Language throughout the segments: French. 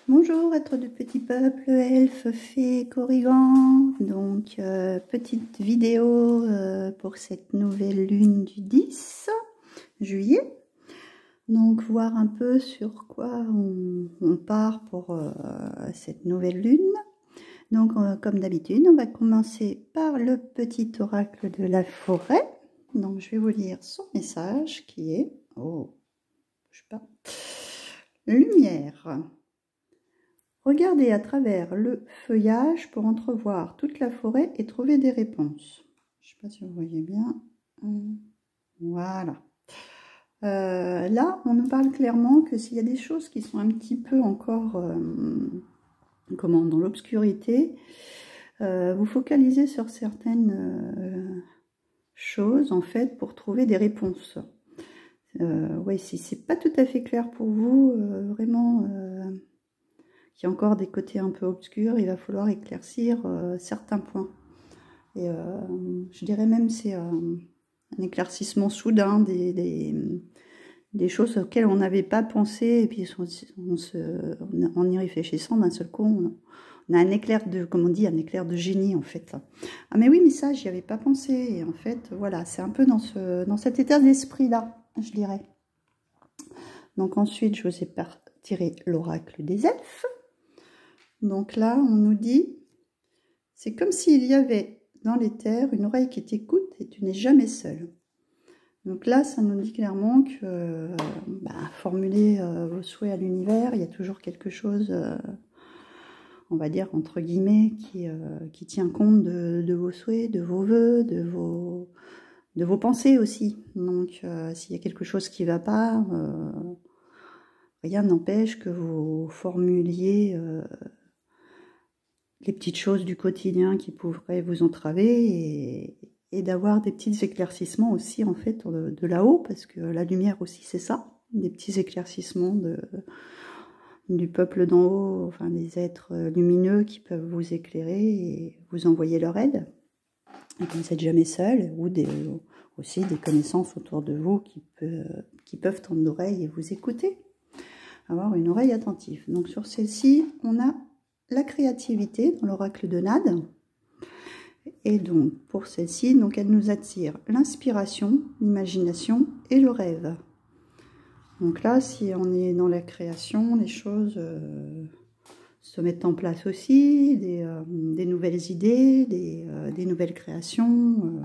Bonjour, êtres de petit peuple, elfes, fées, corrigans. Donc, petite vidéo pour cette nouvelle lune du 10 juillet. Donc, voir un peu sur quoi on part pour cette nouvelle lune. Donc, comme d'habitude, on va commencer par le petit oracle de la forêt. Donc, je vais vous lire son message qui est... Oh, je sais pas. Lumière. Regardez à travers le feuillage pour entrevoir toute la forêt et trouver des réponses. Je ne sais pas si vous voyez bien. Voilà. Là, on nous parle clairement que s'il y a des choses qui sont un petit peu encore dans l'obscurité, vous focalisez sur certaines choses en fait pour trouver des réponses. Oui, si c'est pas tout à fait clair pour vous, vraiment... il y a encore des côtés un peu obscurs, il va falloir éclaircir certains points. Et je dirais même c'est un éclaircissement soudain des choses auxquelles on n'avait pas pensé, et puis en y réfléchissant, d'un seul coup, on a un éclair de, comme on dit, un éclair de génie en fait. Ah mais oui, mais ça, j'y avais pas pensé, et en fait, voilà, c'est un peu dans cet état d'esprit-là, je dirais. Donc ensuite, je vous ai tiré l'oracle des elfes. Donc là, on nous dit, c'est comme s'il y avait dans les terres une oreille qui t'écoute et tu n'es jamais seul. Donc là, ça nous dit clairement que formuler vos souhaits à l'univers, il y a toujours quelque chose, on va dire, entre guillemets, qui tient compte de vos souhaits, de vos vœux, de vos pensées aussi. Donc, s'il y a quelque chose qui ne va pas, rien n'empêche que vous formuliez... les petites choses du quotidien qui pourraient vous entraver et d'avoir des petits éclaircissements aussi en fait de là-haut, parce que la lumière aussi c'est ça, des petits éclaircissements du peuple d'en haut, enfin des êtres lumineux qui peuvent vous éclairer et vous envoyer leur aide, et que vous n'êtes jamais seul, ou aussi des connaissances autour de vous qui peuvent tendre l'oreille et vous écouter, avoir une oreille attentive. Donc sur celle-ci, on a la créativité dans l'oracle de Nade. Et donc, pour celle-ci, donc elle nous attire l'inspiration, l'imagination et le rêve. Donc là, si on est dans la création, les choses se mettent en place aussi, des nouvelles idées, des nouvelles créations.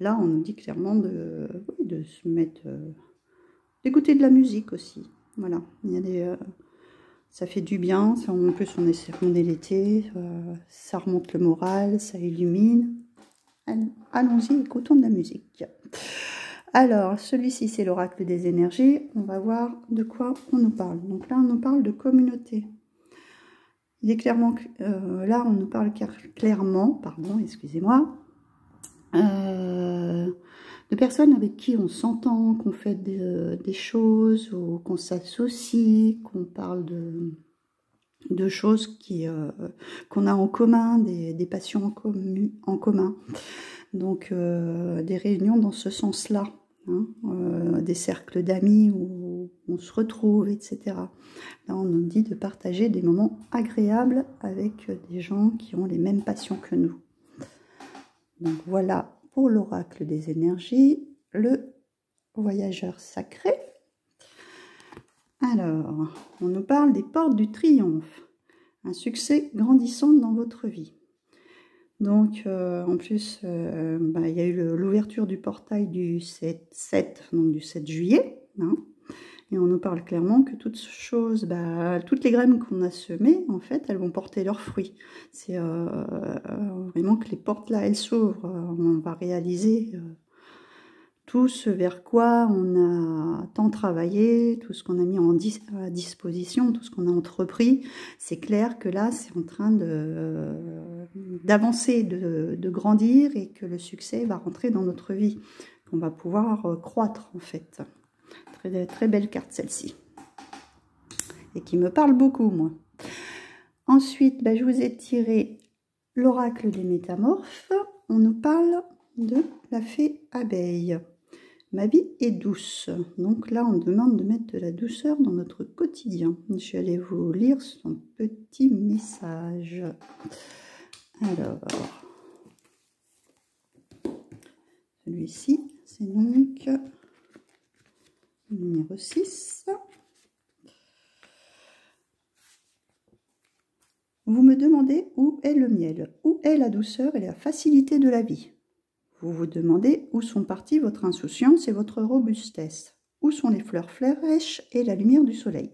Là, on nous dit clairement de se mettre... d'écouter de la musique aussi. Voilà, il y a des... ça fait du bien, en plus on est l'été, ça remonte le moral, ça illumine. Allons-y, écoutons de la musique. Alors, celui-ci c'est l'oracle des énergies, on va voir de quoi on nous parle. Donc là on nous parle de communauté. Il est clairement, là on nous parle clairement, pardon, excusez-moi, de personnes avec qui on s'entend, qu'on fait des choses, ou qu'on s'associe, qu'on parle de choses qu'on a en commun, des passions en commun. Donc des réunions dans ce sens-là, hein, des cercles d'amis où on se retrouve, etc. Là on nous dit de partager des moments agréables avec des gens qui ont les mêmes passions que nous. Donc voilà pour l'oracle des énergies, le voyageur sacré. Alors, on nous parle des portes du triomphe, un succès grandissant dans votre vie. Donc, en plus, il y a eu l'ouverture du portail du 7 juillet, hein, et on nous parle clairement que toutes choses, toutes les graines qu'on a semées, en fait, elles vont porter leurs fruits. C'est vraiment que les portes là, elles s'ouvrent. On va réaliser tout ce vers quoi on a tant travaillé, tout ce qu'on a mis à disposition, tout ce qu'on a entrepris. C'est clair que là, c'est en train d'avancer, de grandir, et que le succès va rentrer dans notre vie, qu'on va pouvoir croître en fait. Très, très belle carte celle-ci, et qui me parle beaucoup, moi. Ensuite, je vous ai tiré l'oracle des métamorphes. On nous parle de la fée abeille. Ma vie est douce. Donc là, on demande de mettre de la douceur dans notre quotidien. Je vais aller vous lire son petit message. Alors, celui-ci, c'est donc le numéro 6. Vous me demandez où est le miel, où est la douceur et la facilité de la vie. Vous vous demandez où sont partis votre insouciance et votre robustesse, où sont les fleurs fraîches et la lumière du soleil.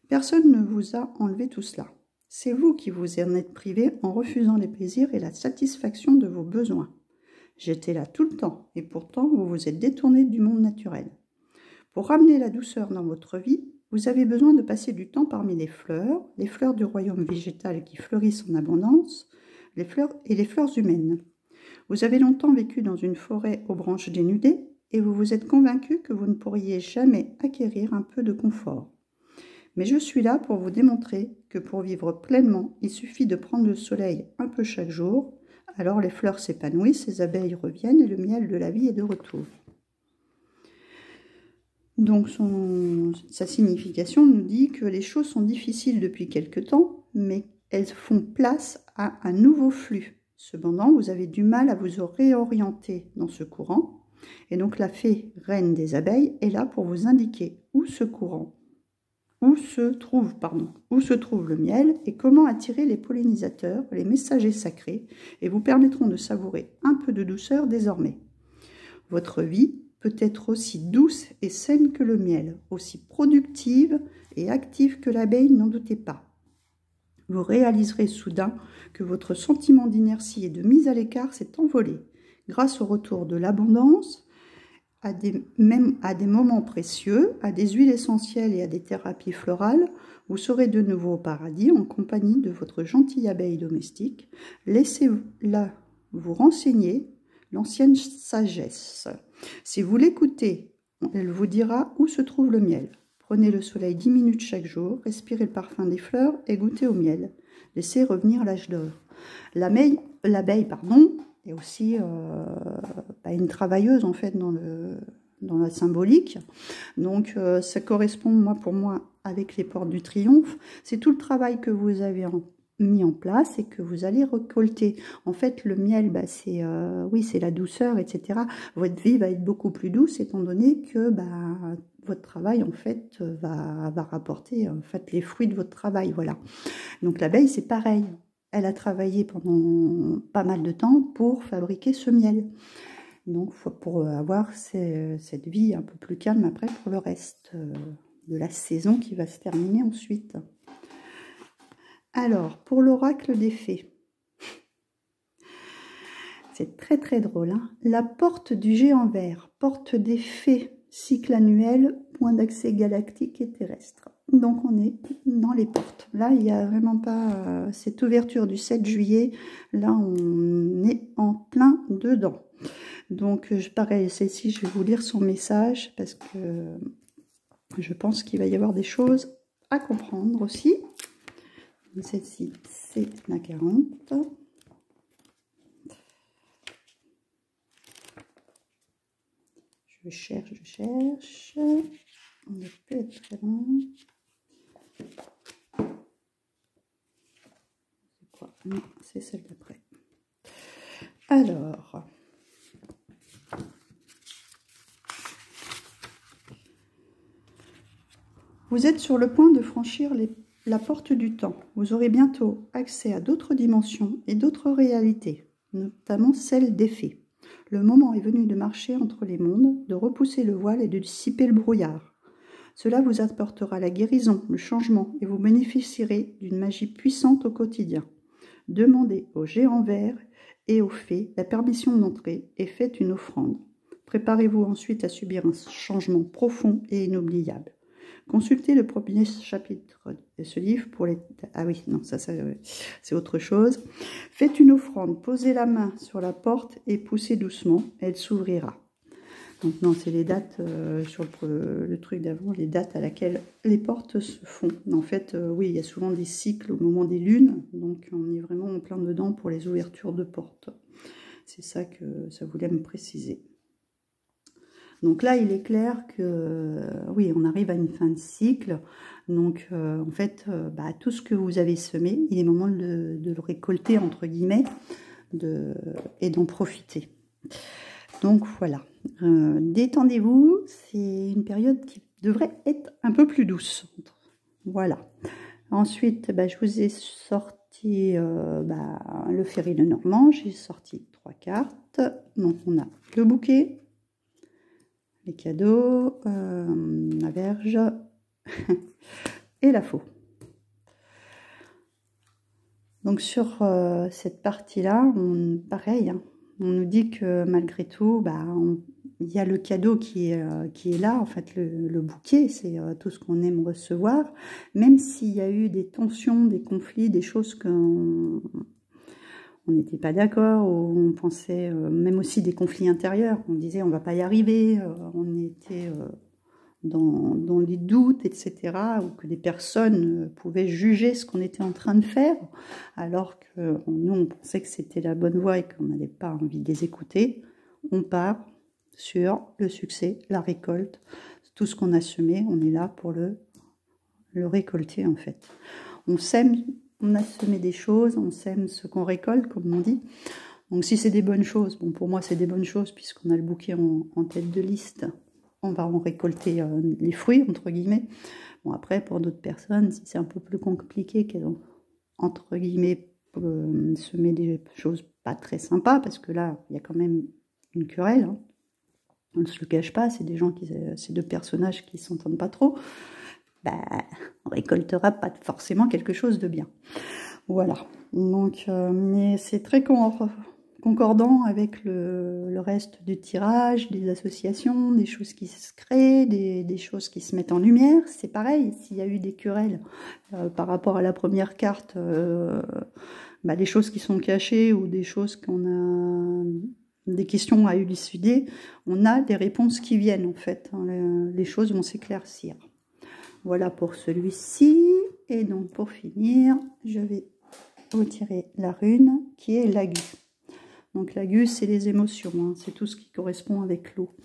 Personne ne vous a enlevé tout cela. C'est vous qui vous en êtes privé en refusant les plaisirs et la satisfaction de vos besoins. J'étais là tout le temps, et pourtant vous vous êtes détourné du monde naturel. Pour ramener la douceur dans votre vie, vous avez besoin de passer du temps parmi les fleurs du royaume végétal qui fleurissent en abondance, les fleurs humaines. Vous avez longtemps vécu dans une forêt aux branches dénudées et vous vous êtes convaincu que vous ne pourriez jamais acquérir un peu de confort. Mais je suis là pour vous démontrer que pour vivre pleinement, il suffit de prendre le soleil un peu chaque jour. Alors les fleurs s'épanouissent, les abeilles reviennent et le miel de la vie est de retour. Donc sa signification nous dit que les choses sont difficiles depuis quelque temps, mais elles font place à un nouveau flux. Cependant, vous avez du mal à vous réorienter dans ce courant. Et donc la fée reine des abeilles est là pour vous indiquer où se trouve le miel et comment attirer les pollinisateurs, les messagers sacrés, et vous permettront de savourer un peu de douceur désormais. Votre vie peut être aussi douce et saine que le miel, aussi productive et active que l'abeille, n'en doutez pas. Vous réaliserez soudain que votre sentiment d'inertie et de mise à l'écart s'est envolé. Grâce au retour de l'abondance, à des moments précieux, à des huiles essentielles et à des thérapies florales, vous serez de nouveau au paradis en compagnie de votre gentille abeille domestique. Laissez-la vous renseigner l'ancienne sagesse. Si vous l'écoutez, elle vous dira où se trouve le miel. Prenez le soleil 10 minutes chaque jour, respirez le parfum des fleurs et goûtez au miel. Laissez revenir l'âge d'or. L'abeille, est aussi une travailleuse en fait dans la symbolique. Donc ça correspond pour moi avec les portes du triomphe. C'est tout le travail que vous avez mis en place et que vous allez récolter. En fait, le miel, c'est la douceur, etc. Votre vie va être beaucoup plus douce étant donné que votre travail en fait va rapporter en fait les fruits de votre travail. Voilà. Donc l'abeille, c'est pareil. Elle a travaillé pendant pas mal de temps pour fabriquer ce miel. Donc pour avoir cette vie un peu plus calme après pour le reste de la saison qui va se terminer ensuite. Alors, pour l'oracle des fées, c'est très très drôle. Hein, la porte du géant vert, porte des fées, cycle annuel, point d'accès galactique et terrestre. Donc on est dans les portes. Là, il n'y a vraiment pas cette ouverture du 7 juillet. Là, on est en plein dedans. Donc, pareil, celle-ci, je vais vous lire son message parce que je pense qu'il va y avoir des choses à comprendre aussi. Celle-ci, c'est la 40. Je cherche. On ne peut être très loin. C'est quoi? Non, c'est celle d'après. Alors, vous êtes sur le point de franchir la porte du temps. Vous aurez bientôt accès à d'autres dimensions et d'autres réalités, notamment celle des fées. Le moment est venu de marcher entre les mondes, de repousser le voile et de dissiper le brouillard. Cela vous apportera la guérison, le changement, et vous bénéficierez d'une magie puissante au quotidien. Demandez au géant vert et aux fées la permission d'entrer et faites une offrande. Préparez-vous ensuite à subir un changement profond et inoubliable. Consultez le premier chapitre de ce livre pour les... Ah oui, non, ça c'est autre chose. Faites une offrande, posez la main sur la porte et poussez doucement, elle s'ouvrira. Donc non, c'est les dates sur le truc d'avant, les dates à laquelle les portes se font. En fait, oui, il y a souvent des cycles au moment des lunes, donc on est vraiment en plein dedans pour les ouvertures de portes. C'est ça que ça voulait me préciser. Donc là, il est clair que, oui, on arrive à une fin de cycle. Donc, en fait, tout ce que vous avez semé, il est moment de le récolter, entre guillemets, et d'en profiter. Donc, voilà. Détendez-vous. C'est une période qui devrait être un peu plus douce. Voilà. Ensuite, je vous ai sorti le Ferry de Normand. J'ai sorti 3 cartes. Donc, on a le bouquet, les cadeaux, la verge et la faux. Donc, sur cette partie-là, pareil, hein, on nous dit que malgré tout, il y a le cadeau qui est là, en fait, le bouquet, c'est tout ce qu'on aime recevoir, même s'il y a eu des tensions, des conflits, des choses qu'on n'était pas d'accord, ou on pensait, même aussi des conflits intérieurs, on disait on va pas y arriver, on était dans les doutes, etc., ou que des personnes pouvaient juger ce qu'on était en train de faire, alors que nous, on pensait que c'était la bonne voie et qu'on n'avait pas envie de les écouter. On part sur le succès, la récolte, tout ce qu'on a semé, on est là pour le récolter, en fait. On sème, on a semé des choses, on sème ce qu'on récolte, comme on dit. Donc si c'est des bonnes choses, bon, pour moi c'est des bonnes choses, puisqu'on a le bouquet en tête de liste, on va en récolter les fruits, entre guillemets. Bon, après, pour d'autres personnes, si c'est un peu plus compliqué, qu'elles ont, entre guillemets, semer des choses pas très sympas, parce que là, il y a quand même une querelle, hein. On ne se le cache pas, c'est des gens ces deux personnages qui s'entendent pas trop. On récoltera pas forcément quelque chose de bien. Voilà. Donc, mais c'est très concordant avec le reste du tirage, des associations, des choses qui se créent, des choses qui se mettent en lumière. C'est pareil, s'il y a eu des querelles par rapport à la première carte, des choses qui sont cachées ou des choses qu'on a, des questions à élucider, on a des réponses qui viennent en fait. Les choses vont s'éclaircir. Voilà pour celui-ci. Et donc pour finir, je vais retirer la rune qui est l'aigu. Donc l'aigu, c'est les émotions, hein, c'est tout ce qui correspond avec l'eau.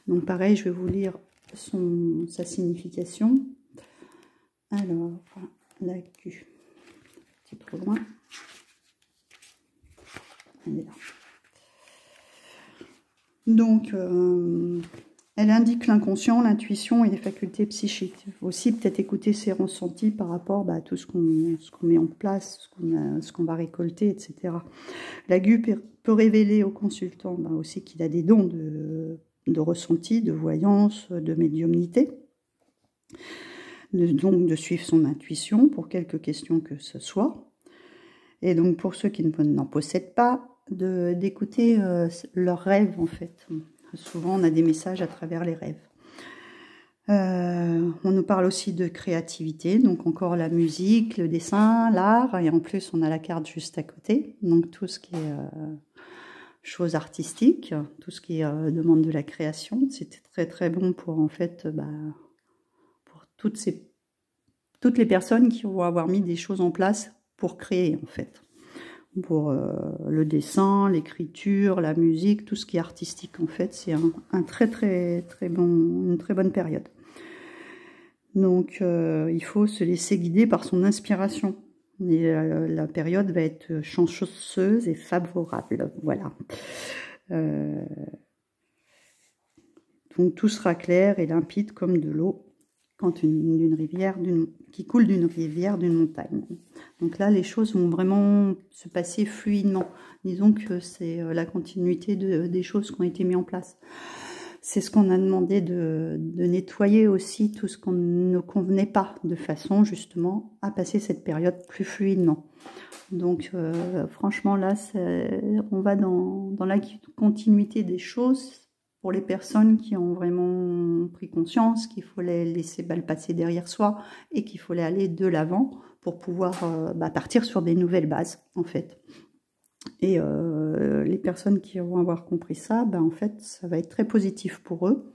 Donc pareil, je vais vous lire sa signification. Alors, l'aigu, un petit peu loin. Elle est là. Donc, elle indique l'inconscient, l'intuition et les facultés psychiques. Aussi, peut-être écouter ses ressentis par rapport à tout ce qu'on met en place, ce qu'on va récolter, etc. L'aigu peut révéler au consultant aussi qu'il a des dons de ressenti, de voyance, de médiumnité. Donc, de suivre son intuition pour quelque question que ce soit. Et donc, pour ceux qui n'en possèdent pas, d'écouter leurs rêves, en fait. Souvent, on a des messages à travers les rêves. On nous parle aussi de créativité, donc encore la musique, le dessin, l'art, et en plus, on a la carte juste à côté. Donc, tout ce qui est choses artistiques, tout ce qui demande de la création, c'était très, très bon pour, en fait, pour toutes les personnes qui vont avoir mis des choses en place pour créer, en fait. Pour le dessin, l'écriture, la musique, tout ce qui est artistique en fait, c'est une très bonne période. Donc il faut se laisser guider par son inspiration. Et la période va être chanceuse et favorable, voilà. Donc tout sera clair et limpide comme de l'eau quand qui coule d'une rivière, d'une montagne. Donc là, les choses vont vraiment se passer fluidement. Disons que c'est la continuité des choses qui ont été mises en place. C'est ce qu'on a demandé de nettoyer aussi tout ce qu'on ne convenait pas, de façon justement à passer cette période plus fluidement. Donc franchement là, on va dans la continuité des choses. Pour les personnes qui ont vraiment pris conscience qu'il fallait laisser le passé derrière soi et qu'il fallait aller de l'avant pour pouvoir partir sur des nouvelles bases, en fait. Et les personnes qui vont avoir compris ça, en fait, ça va être très positif pour eux,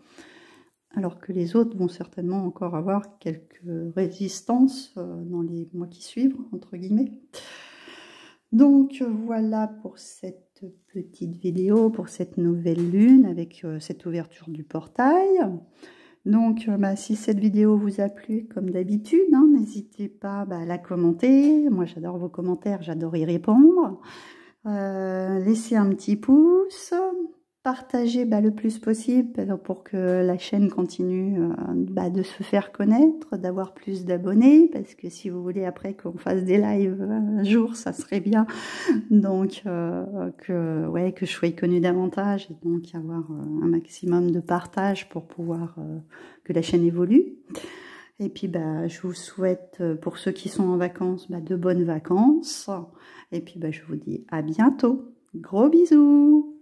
alors que les autres vont certainement encore avoir quelques résistances dans les mois qui suivent, entre guillemets. Donc, voilà pour cette cette petite vidéo pour cette nouvelle lune avec cette ouverture du portail. Donc, si cette vidéo vous a plu, comme d'habitude, hein, n'hésitez pas à la commenter. Moi, j'adore vos commentaires, j'adore y répondre. Laissez un petit pouce, partagez le plus possible pour que la chaîne continue de se faire connaître, d'avoir plus d'abonnés, parce que si vous voulez après qu'on fasse des lives un jour, ça serait bien. Donc, que je sois connue davantage et donc avoir un maximum de partage pour pouvoir que la chaîne évolue. Et puis, je vous souhaite, pour ceux qui sont en vacances, de bonnes vacances. Et puis, je vous dis à bientôt. Gros bisous!